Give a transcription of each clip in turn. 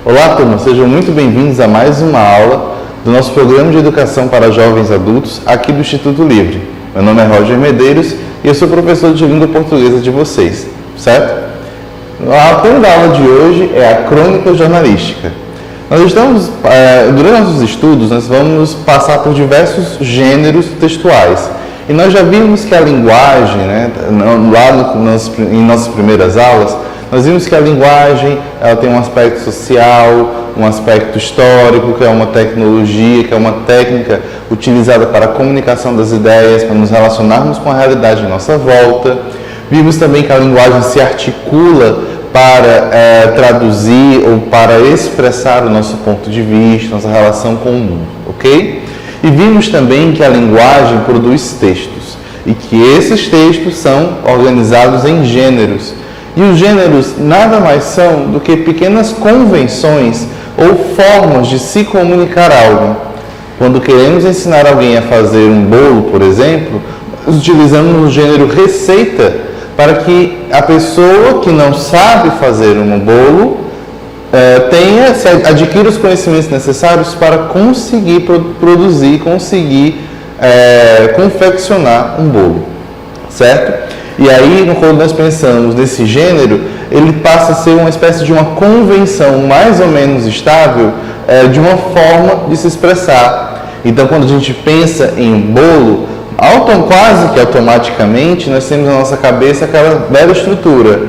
Olá, turma, sejam muito bem-vindos a mais uma aula do nosso programa de educação para jovens adultos aqui do Instituto Livre. Meu nome é Roger Medeiros e eu sou professor de língua portuguesa de vocês, certo? O tema da aula de hoje é a crônica jornalística. Durante nossos estudos, nós vamos passar por diversos gêneros textuais. E nós já vimos que a linguagem, em nossas primeiras aulas, nós vimos que a linguagem ela tem um aspecto social, um aspecto histórico, que é uma tecnologia, que é uma técnica utilizada para a comunicação das ideias, para nos relacionarmos com a realidade em nossa volta. Vimos também que a linguagem se articula para traduzir ou para expressar o nosso ponto de vista, nossa relação com o mundo, ok? E vimos também que a linguagem produz textos e que esses textos são organizados em gêneros. E os gêneros nada mais são do que pequenas convenções ou formas de se comunicar algo. Quando queremos ensinar alguém a fazer um bolo, por exemplo, utilizamos o gênero receita para que a pessoa que não sabe fazer um bolo adquira os conhecimentos necessários para conseguir produzir, confeccionar um bolo, certo? E aí, quando nós pensamos nesse gênero, ele passa a ser uma espécie de uma convenção mais ou menos estável de uma forma de se expressar. Então, quando a gente pensa em bolo, quase que automaticamente nós temos na nossa cabeça aquela bela estrutura,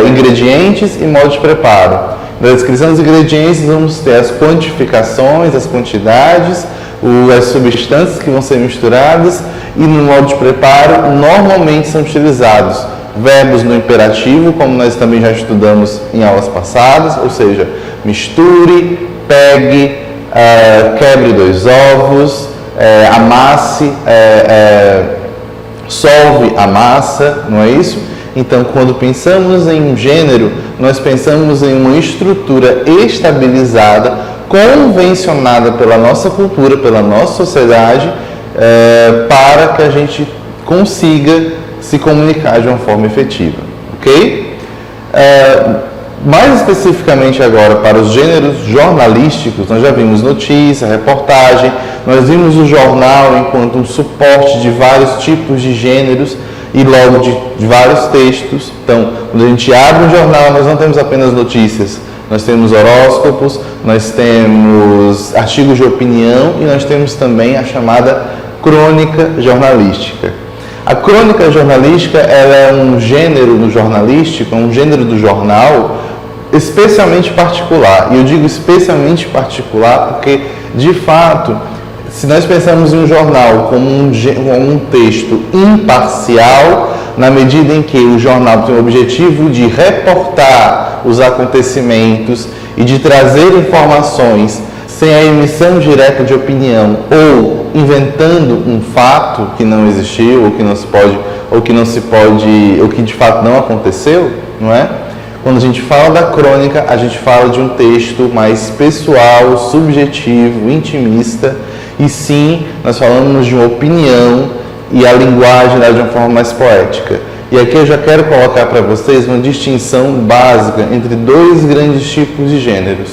ingredientes e modo de preparo. Na descrição dos ingredientes vamos ter as quantificações, as quantidades, as substâncias que vão ser misturadas, e no modo de preparo normalmente são utilizados verbos no imperativo, como nós também já estudamos em aulas passadas, ou seja, misture, pegue, quebre 2 ovos, amasse, solve a massa, não é isso? Então, quando pensamos em um gênero, nós pensamos em uma estrutura estabilizada, convencionada pela nossa cultura, pela nossa sociedade, para que a gente consiga se comunicar de uma forma efetiva, ok? Mais especificamente agora para os gêneros jornalísticos, nós já vimos notícia, reportagem, nós vimos o jornal enquanto um suporte de vários tipos de gêneros e logo de vários textos. Então, quando a gente abre um jornal, nós não temos apenas notícias, nós temos horóscopos, nós temos artigos de opinião e nós temos também a chamada crônica jornalística. A crônica jornalística ela é um gênero do jornalístico, um gênero do jornal especialmente particular. E eu digo especialmente particular porque, de fato, se nós pensamos em um jornal como um texto imparcial, na medida em que o jornal tem o objetivo de reportar os acontecimentos e de trazer informações sem a emissão direta de opinião ou inventando um fato que não existiu ou que de fato não aconteceu, não é? Quando a gente fala da crônica, a gente fala de um texto mais pessoal, subjetivo, intimista, e sim, nós falamos de uma opinião e a linguagem de uma forma mais poética. E aqui eu já quero colocar para vocês uma distinção básica entre 2 grandes tipos de gêneros.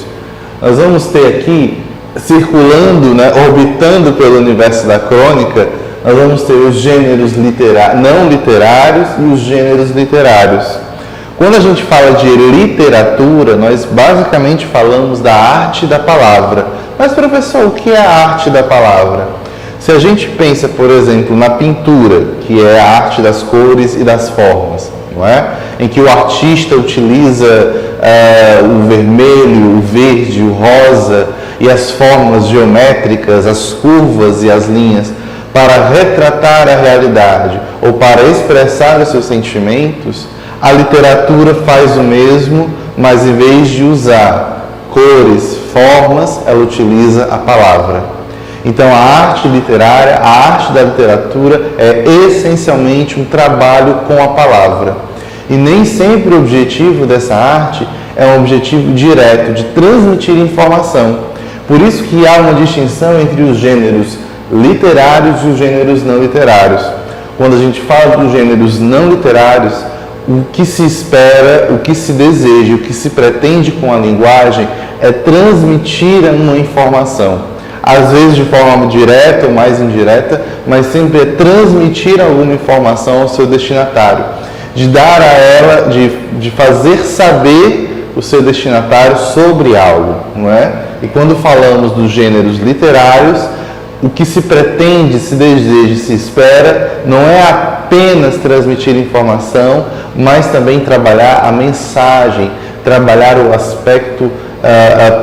Nós vamos ter aqui, circulando, orbitando pelo universo da crônica, nós vamos ter os gêneros não literários e os gêneros literários. Quando a gente fala de literatura, nós basicamente falamos da arte da palavra. Mas, professor, o que é a arte da palavra? Se a gente pensa, por exemplo, na pintura, que é a arte das cores e das formas, não é? Em que o artista utiliza o vermelho, o verde, o rosa e as formas geométricas, as curvas e as linhas para retratar a realidade ou para expressar os seus sentimentos, a literatura faz o mesmo, mas em vez de usar cores, formas, ela utiliza a palavra. Então, a arte literária, a arte da literatura é essencialmente um trabalho com a palavra. E nem sempre o objetivo dessa arte é um objetivo direto de transmitir informação. Por isso que há uma distinção entre os gêneros literários e os gêneros não literários. Quando a gente fala dos gêneros não literários, o que se espera, o que se deseja, o que se pretende com a linguagem é transmitir uma informação. Às vezes de forma direta ou mais indireta, mas sempre é transmitir alguma informação ao seu destinatário, de dar a ela, de fazer saber o seu destinatário sobre algo, não é? E quando falamos dos gêneros literários, o que se pretende, se deseja, se espera, não é apenas transmitir informação, mas também trabalhar a mensagem, trabalhar o aspecto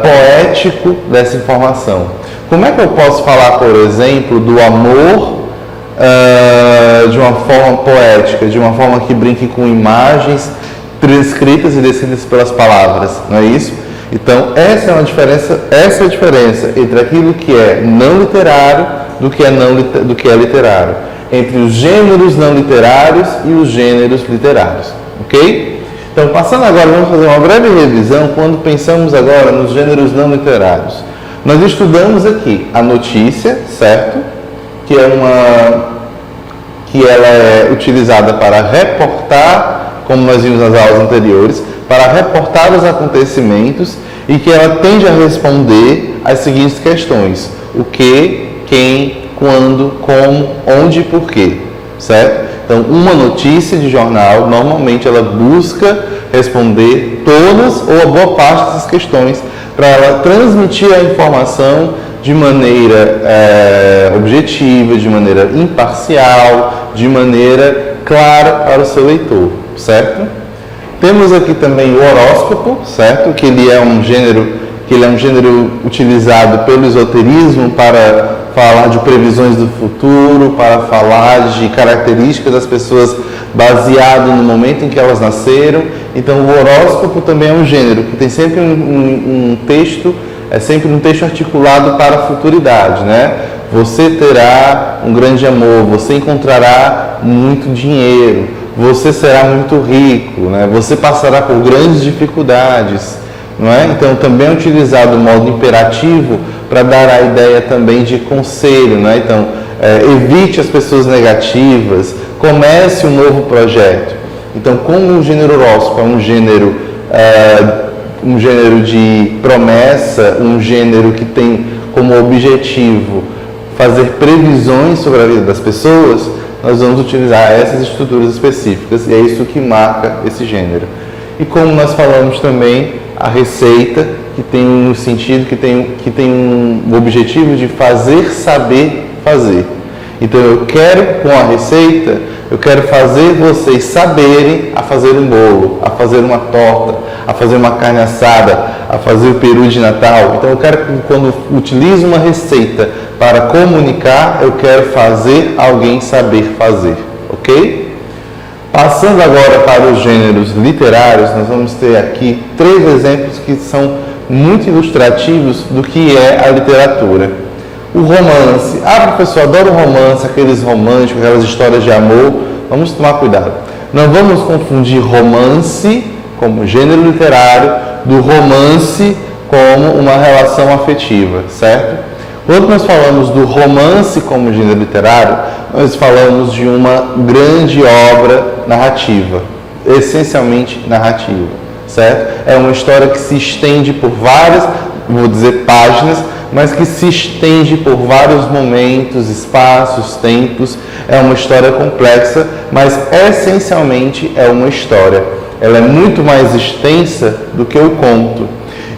poético dessa informação. Como é que eu posso falar, por exemplo, do amor de uma forma poética, de uma forma que brinque com imagens transcritas e descritas pelas palavras, não é isso? Então, essa é a diferença entre aquilo que é não literário do que é literário, entre os gêneros não literários e os gêneros literários, ok? Então, passando agora, vamos fazer uma breve revisão quando pensamos agora nos gêneros não literários. Nós estudamos aqui a notícia, certo? Que ela é utilizada para reportar, como nós vimos nas aulas anteriores, para reportar os acontecimentos e que ela tende a responder às seguintes questões: o que, quem, quando, como, onde e porquê, certo? Então, uma notícia de jornal, normalmente ela busca responder todas ou a boa parte dessas questões para ela transmitir a informação de maneira objetiva, de maneira imparcial, de maneira clara para o seu leitor, certo? Temos aqui também o horóscopo, certo? Que ele é um gênero utilizado pelo esoterismo para falar de previsões do futuro, para falar de características das pessoas baseado no momento em que elas nasceram. Então, o horóscopo também é um gênero que tem sempre um texto, é sempre um texto articulado para a futuridade, né? Você terá um grande amor, você encontrará muito dinheiro, você será muito rico, né? Você passará por grandes dificuldades, não é? Então, também é utilizado o modo imperativo para dar a ideia também de conselho, né? Então, evite as pessoas negativas, comece um novo projeto. Então, como o gênero horóscopo é um gênero de promessa, um gênero que tem como objetivo fazer previsões sobre a vida das pessoas, nós vamos utilizar essas estruturas específicas e é isso que marca esse gênero. E como nós falamos também, a receita, que tem um sentido, que tem um objetivo de fazer saber fazer. Então, eu quero, com a receita, eu quero fazer vocês saberem a fazer um bolo, a fazer uma torta, a fazer uma carne assada, a fazer o peru de Natal. Então, eu quero que, quando utilizo uma receita para comunicar, eu quero fazer alguém saber fazer, ok? Passando agora para os gêneros literários, nós vamos ter aqui 3 exemplos que são muito ilustrativos do que é a literatura. O romance. Ah, professor, adoro romance, aqueles românticos, aquelas histórias de amor. Vamos tomar cuidado. Não vamos confundir romance como gênero literário do romance como uma relação afetiva, certo? Quando nós falamos do romance como gênero literário, nós falamos de uma grande obra narrativa, essencialmente narrativa, certo? É uma história que se estende por várias, vou dizer páginas, mas que se estende por vários momentos, espaços, tempos. É uma história complexa, mas essencialmente é uma história. Ela é muito mais extensa do que o conto.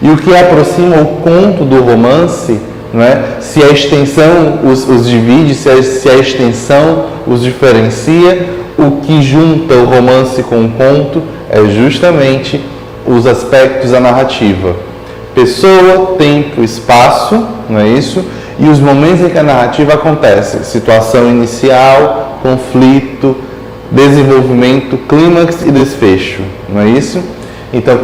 E o que aproxima o conto do romance, não é? Se a extensão os divide, se a extensão os diferencia, o que junta o romance com o conto é justamente os aspectos da narrativa. Pessoa, tempo, espaço, não é isso? E os momentos em que a narrativa acontece. Situação inicial, conflito, desenvolvimento, clímax e desfecho, não é isso? Então,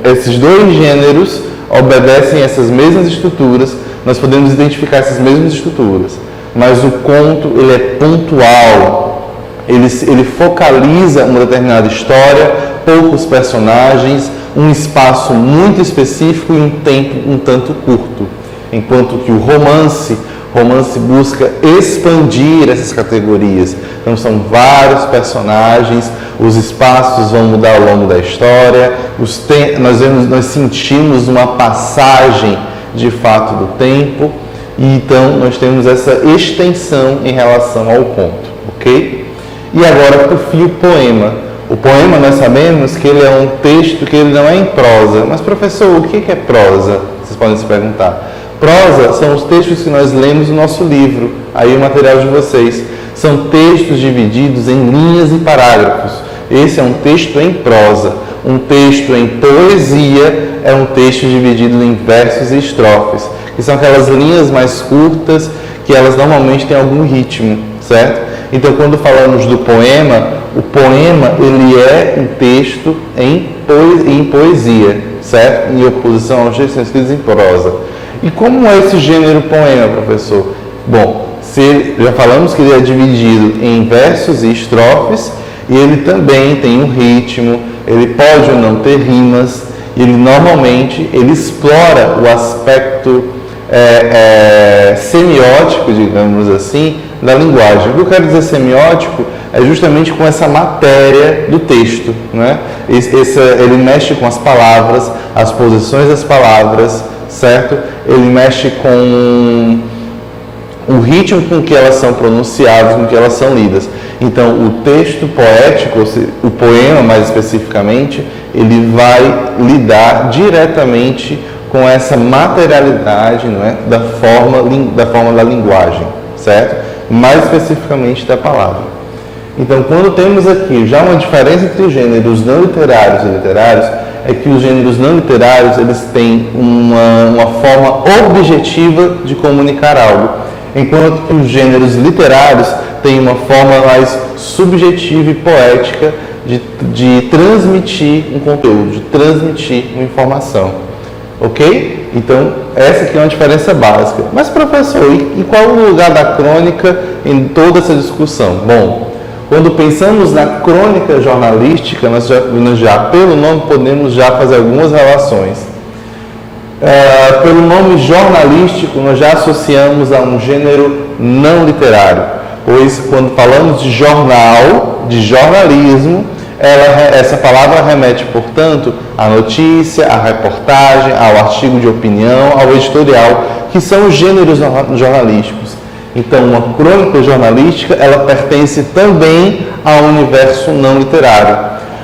esses 2 gêneros obedecem essas mesmas estruturas, nós podemos identificar essas mesmas estruturas, mas o conto, ele é pontual, ele focaliza uma determinada história, poucos personagens, um espaço muito específico e um tempo um tanto curto. Enquanto que o romance romance busca expandir essas categorias. Então são vários personagens, os espaços vão mudar ao longo da história, nós sentimos uma passagem de fato do tempo, e então nós temos essa extensão em relação ao conto, ok? E agora, por fim, o poema. O poema, nós sabemos que ele é um texto que ele não é em prosa. Mas, professor, o que é prosa? Vocês podem se perguntar. Prosa são os textos que nós lemos no nosso livro, aí o material de vocês. São textos divididos em linhas e parágrafos. Esse é um texto em prosa. Um texto em poesia é um texto dividido em versos e estrofes, que são aquelas linhas mais curtas, que elas normalmente têm algum ritmo, certo? Então, quando falamos do poema, o poema ele é um texto em poesia, certo? Em oposição aos textos que são escritos em prosa. E como é esse gênero poema, professor? Bom, já falamos que ele é dividido em versos e estrofes, e ele também tem um ritmo, ele pode ou não ter rimas, e ele normalmente explora o aspecto semiótico, digamos assim, da linguagem. O que eu quero dizer semiótico é justamente com essa matéria do texto, né? Ele mexe com as palavras, as posições das palavras, certo? Ele mexe com o ritmo com que elas são pronunciadas, com que elas são lidas. Então, o texto poético, o poema mais especificamente, ele vai lidar diretamente com essa materialidade, não é? da forma da linguagem, certo? Mais especificamente da palavra. Então, quando temos aqui já uma diferença entre gêneros não literários e literários, é que os gêneros não literários eles têm uma forma objetiva de comunicar algo, enquanto que os gêneros literários têm uma forma mais subjetiva e poética de transmitir um conteúdo, de transmitir uma informação. Ok? Então, essa aqui é uma diferença básica. Mas, professor, e qual é o lugar da crônica em toda essa discussão? Bom, quando pensamos na crônica jornalística, nós já pelo nome, podemos já fazer algumas relações. Pelo nome jornalístico, nós já associamos a um gênero não literário, pois quando falamos de jornal, de jornalismo, essa palavra remete, portanto, à notícia, à reportagem, ao artigo de opinião, ao editorial, que são os gêneros jornalísticos. Então, uma crônica jornalística, ela pertence também ao universo não literário.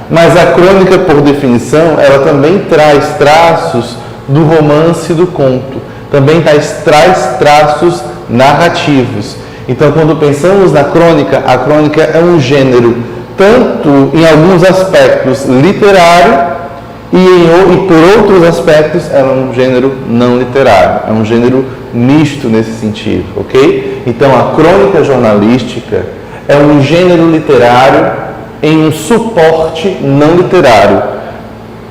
Mas a crônica, por definição, ela também traz traços do romance e do conto. Também traz traços narrativos. Então, quando pensamos na crônica, a crônica é um gênero tanto em alguns aspectos literário e por outros aspectos ela é um gênero não literário, é um gênero misto nesse sentido, ok? Então a crônica jornalística é um gênero literário em um suporte não literário,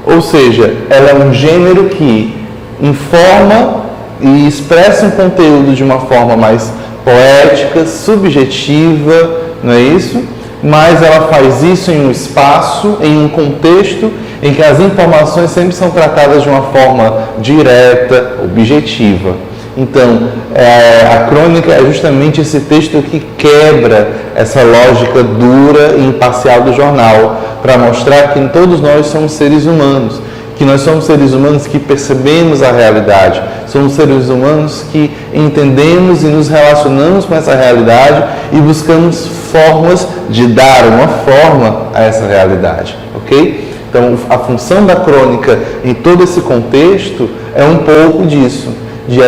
ou seja, ela é um gênero que informa e expressa um conteúdo de uma forma mais poética, subjetiva, não é isso? Mas ela faz isso em um espaço, em um contexto em que as informações sempre são tratadas de uma forma direta, objetiva. Então, a crônica é justamente esse texto que quebra essa lógica dura e imparcial do jornal, para mostrar que todos nós somos seres humanos, que nós somos seres humanos que percebemos a realidade, somos seres humanos que entendemos e nos relacionamos com essa realidade e buscamos formas de dar uma forma a essa realidade, ok? Então, a função da crônica em todo esse contexto é um pouco disso, de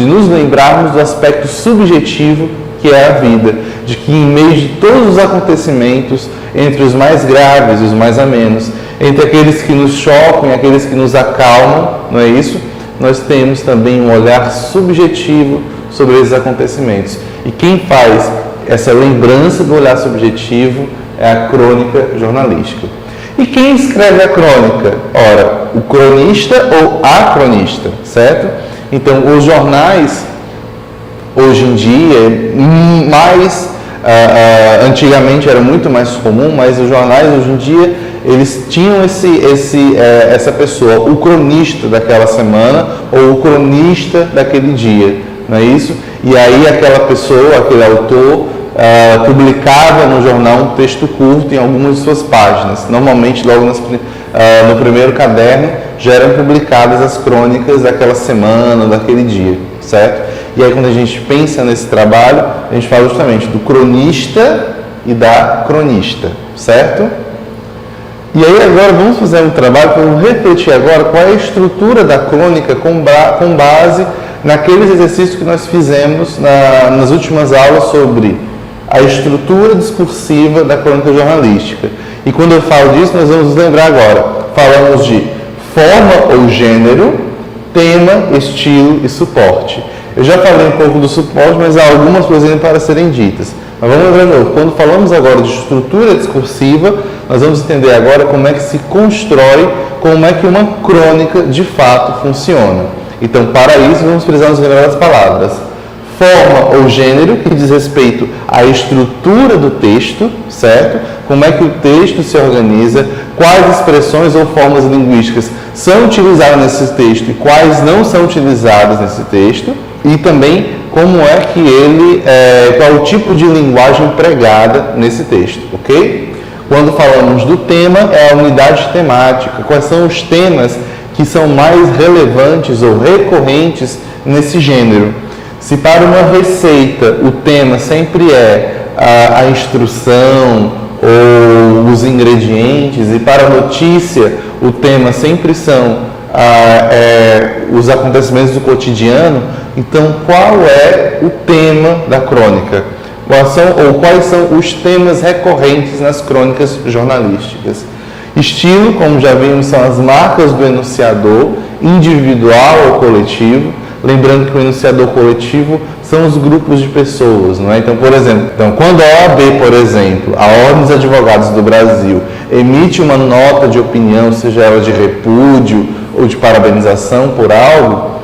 nos lembrarmos do aspecto subjetivo que é a vida, de que em meio de todos os acontecimentos, entre os mais graves e os mais amenos, entre aqueles que nos chocam e aqueles que nos acalmam, não é isso? Nós temos também um olhar subjetivo sobre esses acontecimentos. E quem faz essa lembrança do olhar subjetivo é a crônica jornalística. E quem escreve a crônica? Ora, o cronista ou a cronista, certo? Então, os jornais, hoje em dia, antigamente era muito mais comum, mas os jornais, hoje em dia, eles tinham essa pessoa, o cronista daquela semana ou o cronista daquele dia, não é isso? E aí aquela pessoa, aquele autor, publicava no jornal um texto curto em algumas de suas páginas. Normalmente, logo no primeiro caderno, já eram publicadas as crônicas daquela semana, daquele dia, certo? E aí, quando a gente pensa nesse trabalho, a gente fala justamente do cronista e da cronista, certo? E aí agora vamos fazer um trabalho para refletir agora qual é a estrutura da crônica com base naqueles exercícios que nós fizemos nas últimas aulas sobre a estrutura discursiva da crônica jornalística. E quando eu falo disso, nós vamos nos lembrar agora. Falamos de forma ou gênero, tema, estilo e suporte. Eu já falei um pouco do suporte, mas há algumas coisas ainda para serem ditas. Mas vamos lembrar de novo. Quando falamos agora de estrutura discursiva, nós vamos entender agora como é que se constrói, como é que uma crônica de fato funciona. Então, para isso, vamos precisar nos lembrar das palavras. Forma ou gênero, que diz respeito à estrutura do texto, certo? Como é que o texto se organiza, quais expressões ou formas linguísticas são utilizadas nesse texto e quais não são utilizadas nesse texto, e também como é que qual o tipo de linguagem empregada nesse texto, ok? Quando falamos do tema, é a unidade temática, quais são os temas que são mais relevantes ou recorrentes nesse gênero. Se para uma receita o tema sempre é a instrução ou os ingredientes, e para a notícia o tema sempre são os acontecimentos do cotidiano, então qual é o tema da crônica? Quais são os temas recorrentes nas crônicas jornalísticas? Estilo, como já vimos, são as marcas do enunciador, individual ou coletivo. Lembrando que o enunciador coletivo são os grupos de pessoas, não é? Então, por exemplo, quando a OAB, por exemplo, a Ordem dos Advogados do Brasil, emite uma nota de opinião, seja ela de repúdio ou de parabenização por algo,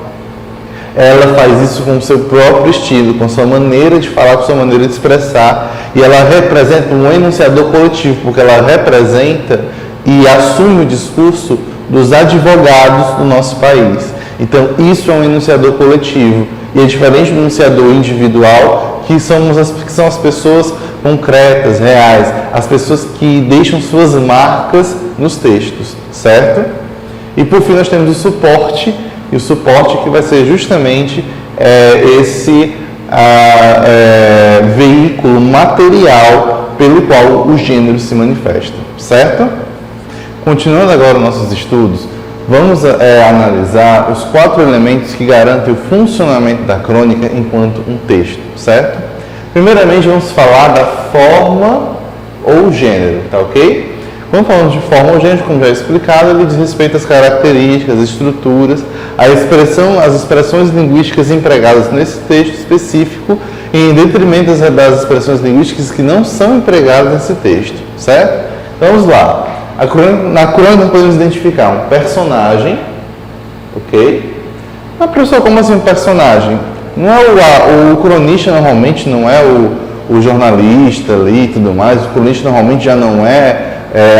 ela faz isso com o seu próprio estilo, com sua maneira de falar, com sua maneira de expressar, e ela representa um enunciador coletivo, porque ela representa e assume o discurso dos advogados do nosso país. Então, isso é um enunciador coletivo, e é diferente do enunciador individual, que são as pessoas concretas, reais, as pessoas que deixam suas marcas nos textos, certo? E por fim nós temos o suporte, e o suporte que vai ser justamente esse veículo material pelo qual o gênero se manifesta, certo? Continuando agora os nossos estudos, vamos analisar os 4 elementos que garantem o funcionamento da crônica enquanto um texto, certo? Primeiramente, vamos falar da forma ou gênero, tá ok? Quando falamos de forma ou gênero, como já explicado, ele diz respeito às características, às estruturas, às expressões linguísticas empregadas nesse texto específico, em detrimento das expressões linguísticas que não são empregadas nesse texto, certo? Então, vamos lá. Na crônica nós podemos identificar um personagem, ok? Mas, professor, como assim um personagem? Não é o cronista normalmente não é o jornalista ali e tudo mais, o cronista normalmente já não é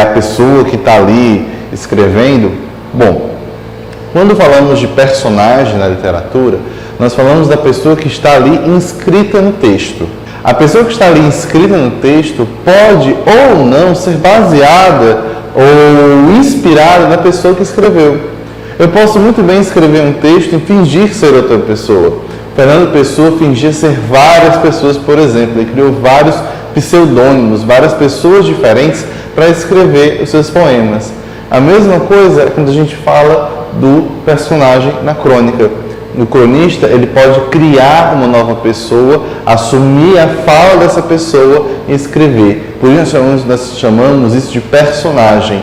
a pessoa que está ali escrevendo. Bom, quando falamos de personagem na literatura, nós falamos da pessoa que está ali inscrita no texto. A pessoa que está ali inscrita no texto pode ou não ser baseada ou inspirada na pessoa que escreveu. Eu posso muito bem escrever um texto e fingir ser outra pessoa. Fernando Pessoa fingia ser várias pessoas, por exemplo. Ele criou vários pseudônimos, várias pessoas diferentes para escrever os seus poemas. A mesma coisa é quando a gente fala do personagem na crônica. O cronista, ele pode criar uma nova pessoa, assumir a fala dessa pessoa e escrever. Por isso nós chamamos isso de personagem.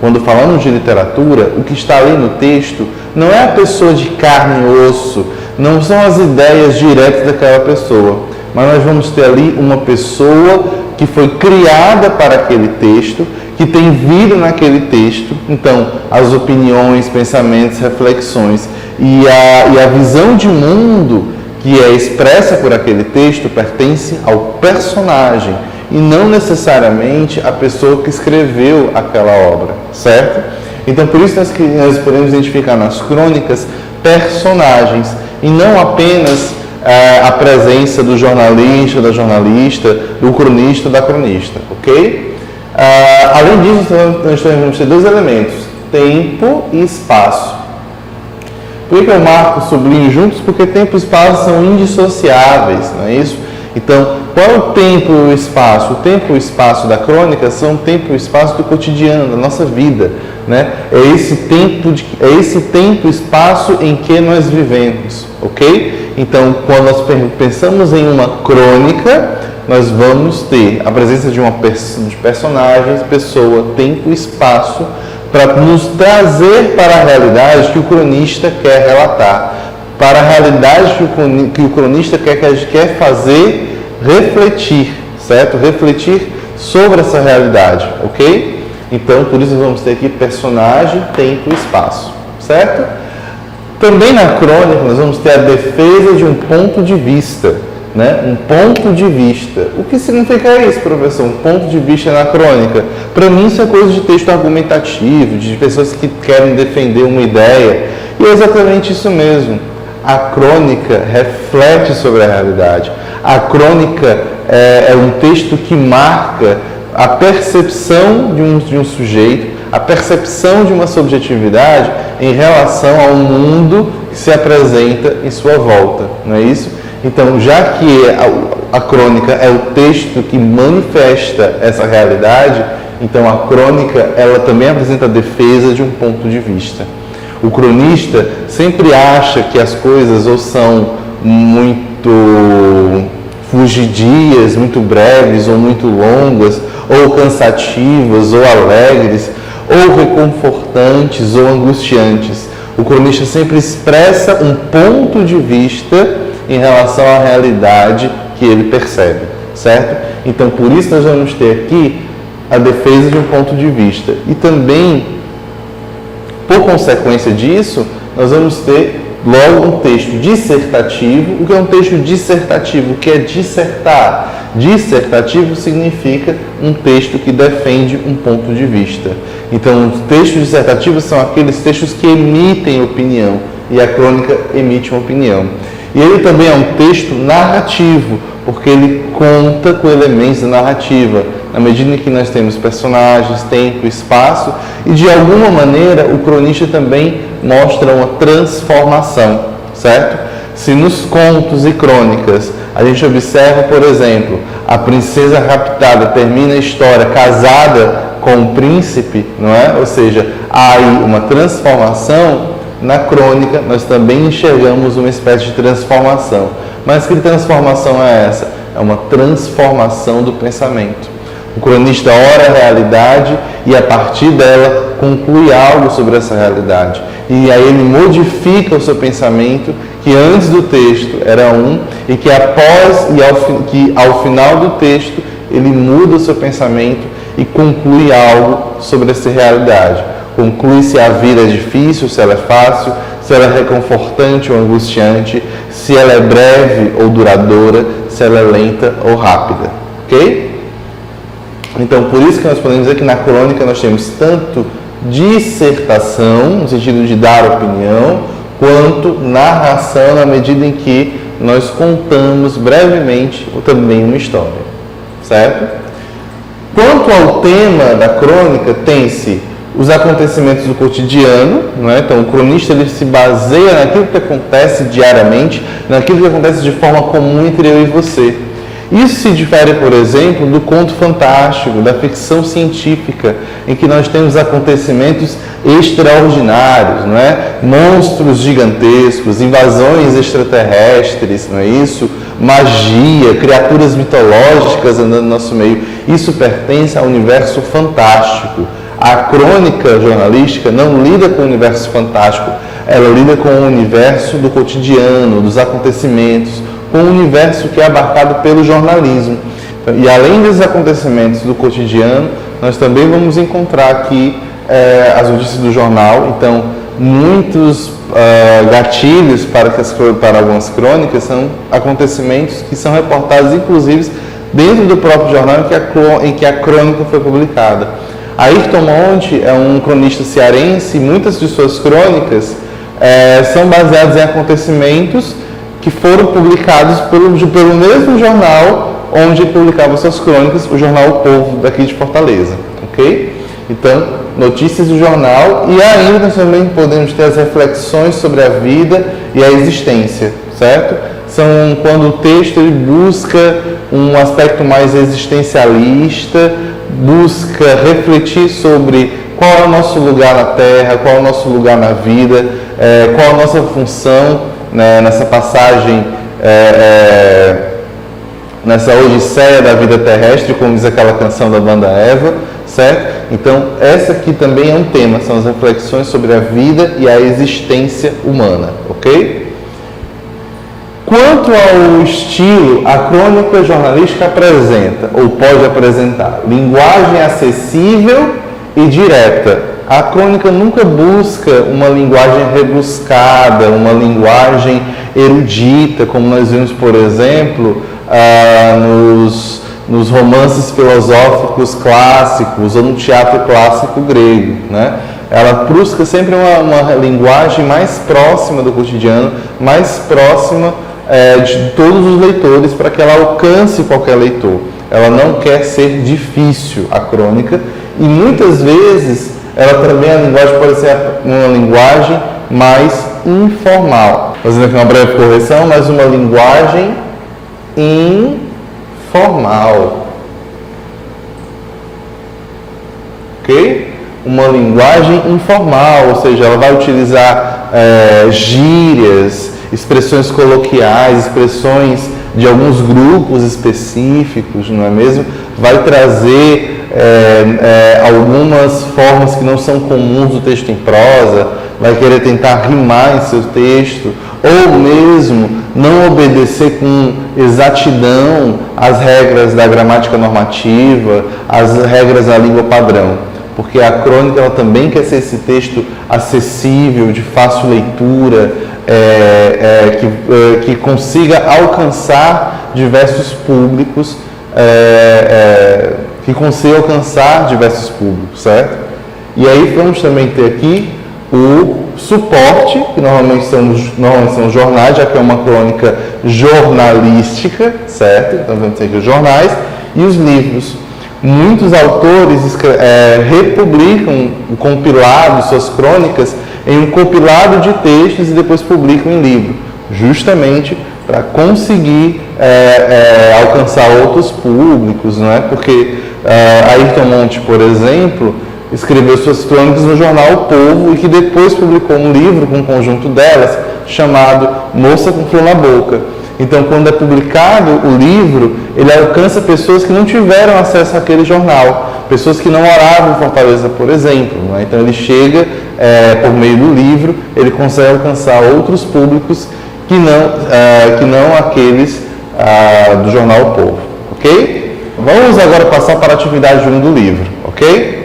Quando falamos de literatura, o que está ali no texto não é a pessoa de carne e osso, não são as ideias diretas daquela pessoa, mas nós vamos ter ali uma pessoa que foi criada para aquele texto, que tem vida naquele texto. Então, as opiniões, pensamentos, reflexões e a visão de mundo que é expressa por aquele texto pertence ao personagem e não necessariamente à pessoa que escreveu aquela obra, certo? Então, por isso nós podemos identificar nas crônicas personagens e não apenas a presença do jornalista, da jornalista, do cronista, da cronista, ok? Além disso, nós vamos ter dois elementos, tempo e espaço. Por que eu marco, sublinho juntos? Porque tempo e espaço são indissociáveis, não é isso? Então, qual é o tempo e o espaço? O tempo e o espaço da crônica são o tempo e o espaço do cotidiano, da nossa vida, né? É esse tempo e espaço em que nós vivemos, ok? Então, quando nós pensamos em uma crônica, nós vamos ter a presença de personagens, pessoa, tempo e espaço, para nos trazer para a realidade que o cronista quer relatar, para a realidade que o cronista quer fazer refletir, certo? Refletir sobre essa realidade, ok? Então, por isso vamos ter aqui personagem, tempo e espaço, certo? Também na crônica nós vamos ter a defesa de um ponto de vista, né? Um ponto de vista. O que significa isso, professor? Um ponto de vista na crônica? Para mim isso é coisa de texto argumentativo, de pessoas que querem defender uma ideia. E é exatamente isso mesmo. A crônica reflete sobre a realidade. A crônica é um texto que marca a percepção de um sujeito, a percepção de uma subjetividade em relação ao mundo que se apresenta em sua volta, não é isso? Então, já que a crônica é o texto que manifesta essa realidade, então a crônica ela também apresenta a defesa de um ponto de vista. O cronista sempre acha que as coisas ou são muito fugidias, muito breves ou muito longas, ou cansativas, ou alegres, ou reconfortantes, ou angustiantes. O cronista sempre expressa um ponto de vista em relação à realidade que ele percebe, certo? Então, por isso nós vamos ter aqui a defesa de um ponto de vista. E também, por consequência disso, nós vamos ter logo um texto dissertativo. O que é um texto dissertativo? O que é dissertar? Dissertativo significa um texto que defende um ponto de vista. Então, os textos dissertativos são aqueles textos que emitem opinião, e a crônica emite uma opinião. E ele também é um texto narrativo, porque ele conta com elementos da narrativa, na medida em que nós temos personagens, tempo, espaço, e de alguma maneira o cronista também mostra uma transformação, certo? Se nos contos e crônicas a gente observa, por exemplo, a princesa raptada termina a história casada com o príncipe, não é? Ou seja, há aí uma transformação. Na crônica, nós também enxergamos uma espécie de transformação. Mas que transformação é essa? É uma transformação do pensamento. O cronista ora a realidade e, a partir dela, conclui algo sobre essa realidade. E aí ele modifica o seu pensamento, que antes do texto era um, e que ao final do texto, ele muda o seu pensamento e conclui algo sobre essa realidade. Conclui se a vida é difícil, se ela é fácil, se ela é reconfortante ou angustiante, se ela é breve ou duradoura, se ela é lenta ou rápida, ok? Então, por isso que nós podemos dizer que na crônica nós temos tanto dissertação, no sentido de dar opinião, quanto narração, na medida em que nós contamos brevemente também uma história, certo? Quanto ao tema da crônica, tem-se os acontecimentos do cotidiano, não é? Então o cronista ele se baseia naquilo que acontece diariamente, naquilo que acontece de forma comum entre eu e você. Isso se difere, por exemplo, do conto fantástico, da ficção científica, em que nós temos acontecimentos extraordinários, não é? Monstros gigantescos, invasões extraterrestres, não é isso? Magia, criaturas mitológicas andando no nosso meio. Isso pertence ao universo fantástico. A crônica jornalística não lida com o universo fantástico, ela lida com o universo do cotidiano, dos acontecimentos, com o universo que é abarcado pelo jornalismo. E além desses acontecimentos do cotidiano, nós também vamos encontrar aqui as notícias do jornal. Então, muitos gatilhos para algumas crônicas são acontecimentos que são reportados, inclusive, dentro do próprio jornal em que a crônica foi publicada. Ayrton Monte é um cronista cearense e muitas de suas crônicas são baseadas em acontecimentos que foram publicados pelo mesmo jornal onde ele publicava suas crônicas, o jornal O Povo, daqui de Fortaleza, ok? Então, notícias do jornal, e ainda nós também podemos ter as reflexões sobre a vida e a existência, certo? São quando o texto ele busca um aspecto mais existencialista, busca refletir sobre qual é o nosso lugar na Terra, qual é o nosso lugar na vida, qual a nossa função, né, nessa passagem, nessa odisseia da vida terrestre, como diz aquela canção da banda Eva, certo? Então, essa aqui também é um tema, são as reflexões sobre a vida e a existência humana, ok? Quanto ao estilo, a crônica jornalística apresenta, ou pode apresentar, linguagem acessível e direta. A crônica nunca busca uma linguagem rebuscada, uma linguagem erudita, como nós vimos, por exemplo, nos romances filosóficos clássicos ou no teatro clássico grego, né? Ela busca sempre uma linguagem mais próxima do cotidiano, mais próxima de todos os leitores, para que ela alcance qualquer leitor. Ela não quer ser difícil, a crônica, e muitas vezes ela também, a linguagem pode ser uma linguagem mais informal. Fazendo aqui uma breve correção, mas uma linguagem informal. Ok? Uma linguagem informal, ou seja, ela vai utilizar gírias, expressões coloquiais, expressões de alguns grupos específicos, não é mesmo? Vai trazer algumas formas que não são comuns do texto em prosa, vai querer tentar rimar em seu texto, ou mesmo não obedecer com exatidão às regras da gramática normativa, às regras da língua padrão. Porque a crônica ela também quer ser esse texto acessível, de fácil leitura, que consiga alcançar diversos públicos, certo? E aí vamos também ter aqui o suporte, que normalmente são os jornais, já que é uma crônica jornalística, certo? Então vamos ter aqui os jornais e os livros. Muitos autores republicam o compilado, suas crônicas, em um compilado de textos e depois publicam em livro, justamente para conseguir alcançar outros públicos, não é? Porque Ayrton Monte, por exemplo, escreveu suas crônicas no jornal O Povo e que depois publicou um livro com um conjunto delas chamado Moça com Flor na Boca. Então, quando é publicado o livro, ele alcança pessoas que não tiveram acesso àquele jornal, pessoas que não moravam em Fortaleza, por exemplo, não é? Então, ele chega, por meio do livro, ele consegue alcançar outros públicos que não aqueles do jornal O Povo, ok? Vamos agora passar para a atividade 1 do livro, ok?